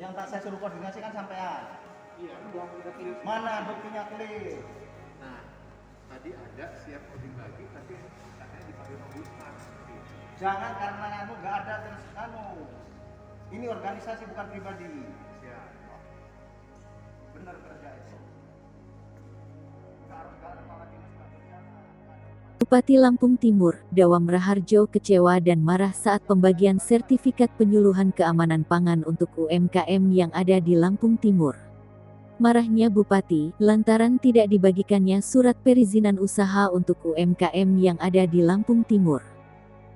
Yang tak saya suruh koordinasi kan sampean. Iya, udah clear. Mana buktinya clear? Nah, tadi ada siap coding lagi, tapi katanya dipanggil pembukaan. Jangan karena anu nggak ada terus anu. Ini organisasi bukan pribadi. Siap. Benar kerja itu. Nggak ada kepala dinas nggak berjalan. Bupati Lampung Timur, Dawam Raharjo kecewa dan marah saat pembagian sertifikat penyuluhan keamanan pangan untuk UMKM yang ada di Lampung Timur. Marahnya Bupati, lantaran tidak dibagikannya surat perizinan usaha untuk UMKM yang ada di Lampung Timur.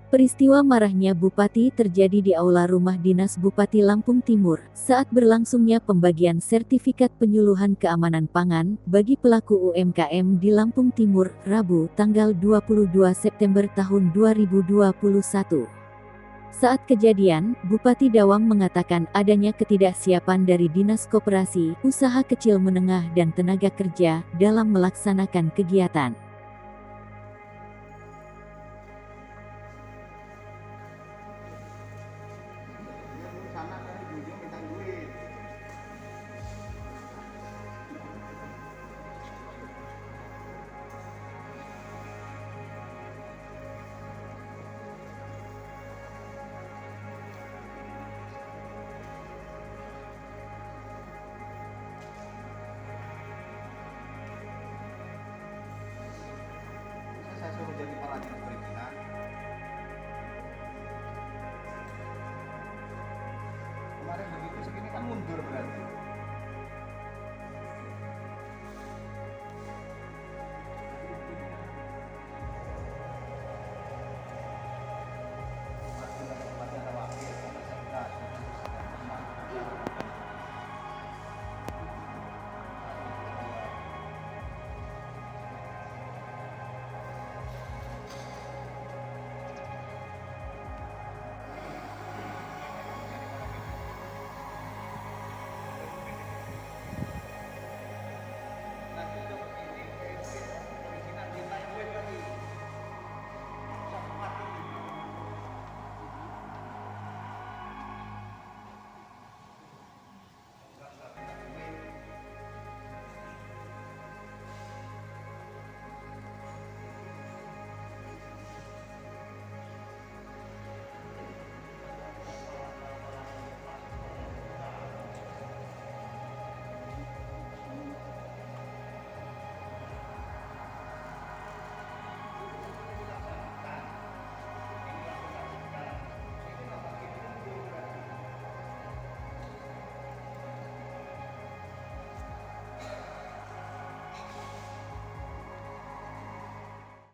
Peristiwa marahnya Bupati terjadi di Aula Rumah Dinas Bupati Lampung Timur, saat berlangsungnya pembagian sertifikat penyuluhan keamanan pangan bagi pelaku UMKM di Lampung Timur, Rabu, tanggal 22 September tahun 2021. Saat kejadian, Bupati Dawam mengatakan adanya ketidaksiapan dari Dinas Koperasi, Usaha Kecil Menengah dan Tenaga Kerja dalam melaksanakan kegiatan. Sana kan ujung minta duit. Saya suruh jadi kepala dinas perizinan. Kemarin begitu segini kan mundur berarti.